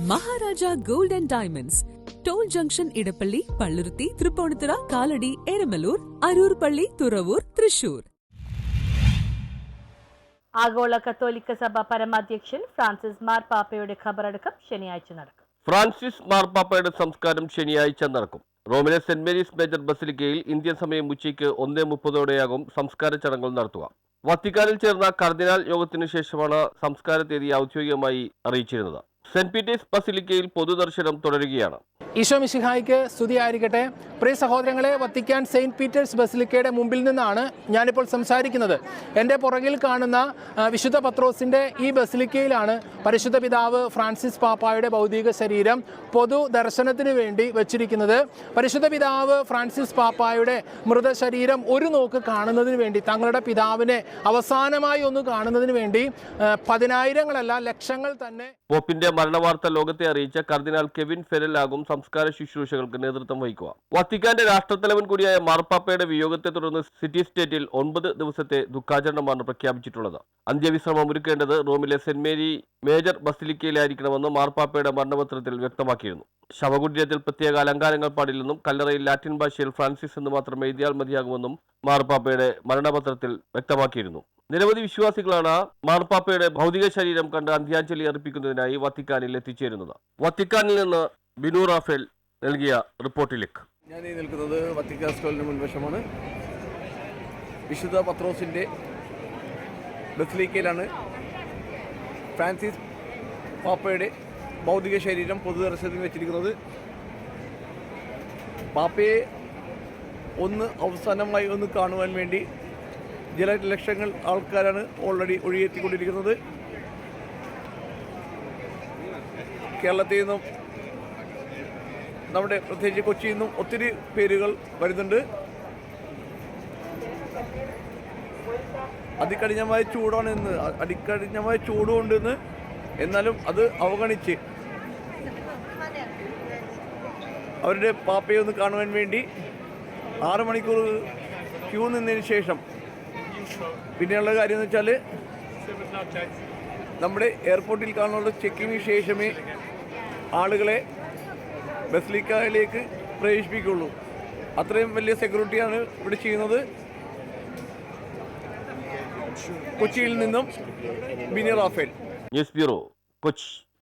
Maharaja Gold and Diamonds, Toll Junction, Idapalli, Palluruthi, Thirupponithura, Kaladi, Edamalur, Arurpalli, Thuravur, Thrissur. ആഗോള കത്തോലിക്ക സഭ പരമാധ്യക്ഷൻ Francis മാർപ്പാപ്പയുടെ ഖബറടക്കം ശനിയാഴ്ച നടക്കും. ഫ്രാൻസിസ് മാർപ്പാപ്പയുടെ സംസ്കാരം ശനിയാഴ്ച നടക്കും. റോമിലെ സെന്റ് മേരീസ് മേജർ ബസിലിക്കയിൽ ഇന്ത്യൻ സമയം ഉച്ചയ്ക്ക് 1:30 സംസ്കാര ചടങ്ങുകൾ നടത്തുക. വത്തിക്കാനിൽ ചേർന്ന കർദിനാൾ യോഗത്തിനു ശേഷമാണ് സംസ്കാര തീയതി ഔദ്യോഗികമായി അറിയിച്ചിരുന്നത്. സെന്റ് പീറ്റേഴ്സ് ബസിലിക്കയിൽ പൊതുദർശനം തുടരുകയാണ്. ഈശോ മിശിഹായ്ക്ക് സ്തുതിയായിരിക്കട്ടെ. പ്രിയ സഹോദരങ്ങളെ, വത്തിക്കാൻ സെയിൻറ്റ് പീറ്റേഴ്സ് ബസിലിക്കയുടെ മുമ്പിൽ നിന്നാണ് ഞാനിപ്പോൾ സംസാരിക്കുന്നത്. എൻ്റെ പുറകിൽ കാണുന്ന വിശുദ്ധ പത്രോസിൻ്റെ ഈ ബസിലിക്കയിലാണ് പരിശുദ്ധ പിതാവ് ഫ്രാൻസിസ് പാപ്പായുടെ ഭൗതിക ശരീരം പൊതു ദർശനത്തിന് വേണ്ടി വച്ചിരിക്കുന്നത്. പരിശുദ്ധ പിതാവ് ഫ്രാൻസിസ് പാപ്പായുടെ മൃതശരീരം ഒരു നോക്ക് കാണുന്നതിന് വേണ്ടി, തങ്ങളുടെ പിതാവിനെ അവസാനമായി ഒന്ന് കാണുന്നതിന് വേണ്ടി പതിനായിരങ്ങളല്ല ലക്ഷങ്ങൾ തന്നെ. പോപ്പിന്റെ മരണവാർത്ത ലോകത്തെ അറിയിച്ച കർദിനാൾ കെവിൻ ഫെരൽ ആകും സംസ്കാര ശുശ്രൂഷകൾക്ക് നേതൃത്വം വഹിക്കുക. വത്തിക്കാന്റെ രാഷ്ട്രത്തലവൻ കൂടിയായ മാർപ്പാപ്പയുടെ വിയോഗത്തെ തുടർന്ന് സിറ്റി സ്റ്റേറ്റിൽ 9 ദിവസത്തെ ദുഃഖാചരണമാണ് പ്രഖ്യാപിച്ചിട്ടുള്ളത്. അന്ത്യവിശ്രമം ഒരുക്കേണ്ടത് റോമിലെ സെന്റ് മേരി മേജർ ബസിലിക്കയിലായിരിക്കണമെന്ന് മാർപ്പാപ്പയുടെ മരണപത്രത്തിൽ വ്യക്തമാക്കിയിരുന്നു. ശവകുടീരത്തിൽ പ്രത്യേക അലങ്കാരങ്ങൾ പാടില്ലെന്നും കല്ലറയിൽ ലാറ്റിൻ ഭാഷയിൽ ഫ്രാൻസിസ് എന്ന് മാത്രം എഴുതിയാൽ മതിയാകുമെന്നും മാർപ്പാപ്പയുടെ മരണപത്രത്തിൽ വ്യക്തമാക്കിയിരുന്നു. നിരവധി വിശ്വാസികളാണ് മാർപ്പാപ്പയുടെ ഭൗതിക ശരീരം കണ്ട് അന്ത്യാഞ്ജലി അർപ്പിക്കുന്നതിനായി വത്തിക്കാനിൽ എത്തിച്ചേരുന്നത്. വത്തിക്കാനിൽ നിന്ന് ബിനു റാഫേൽ നൽകിയ റിപ്പോർട്ടിലേക്ക്. ഞാൻ ഈ നിൽക്കുന്നത് വത്തിക്കാൻ സ്ക്വയറിന് മുൻവശമാണ്. വിശുദ്ധ പത്രോസിൻ്റെ ബസിലിക്കയിലാണ് ഫ്രാൻസിസ് പാപ്പയുടെ ഭൗതിക ശരീരം പൊതുദർശനത്തിന് വെച്ചിരിക്കുന്നത്. പാപ്പയെ അവസാനമായി കാണുവാൻ വേണ്ടി ലക്ഷങ്ങൾ ആൾക്കാരാണ് ഓൾറെഡി ഒഴുകിയെത്തിക്കൊണ്ടിരിക്കുന്നത്. കേരളത്തിൽ നിന്നും നമ്മുടെ പ്രത്യേകിച്ച് കൊച്ചിയിൽ നിന്നും ഒത്തിരി പേരുകൾ വരുന്നുണ്ട്. അതികഠിനമായ ചൂടുകൊണ്ടെന്ന് എന്നാലും അത് അവഗണിച്ച് അവരുടെ പാപ്പയെ കാണുവാൻ വേണ്ടി 6 മണിക്കൂർ ക്യൂ നിന്നതിന് ശേഷം പിന്നെയുള്ള കാര്യം എന്ന് വെച്ചാൽ നമ്മുടെ എയർപോർട്ടിൽ കാണുന്ന ചെക്കിങ്ങിന് ശേഷമേ ആളുകളെ ബസിലിക്കയിലേക്ക് പ്രവേശിപ്പിക്കുകയുള്ളൂ. അത്രയും വലിയ സെക്യൂരിറ്റിയാണ് ഇവിടെ ചെയ്യുന്നത്. കൊച്ചിയിൽ നിന്നും ബിനു റാഫേൽ, ന്യൂസ് ബ്യൂറോ, കൊച്ചി.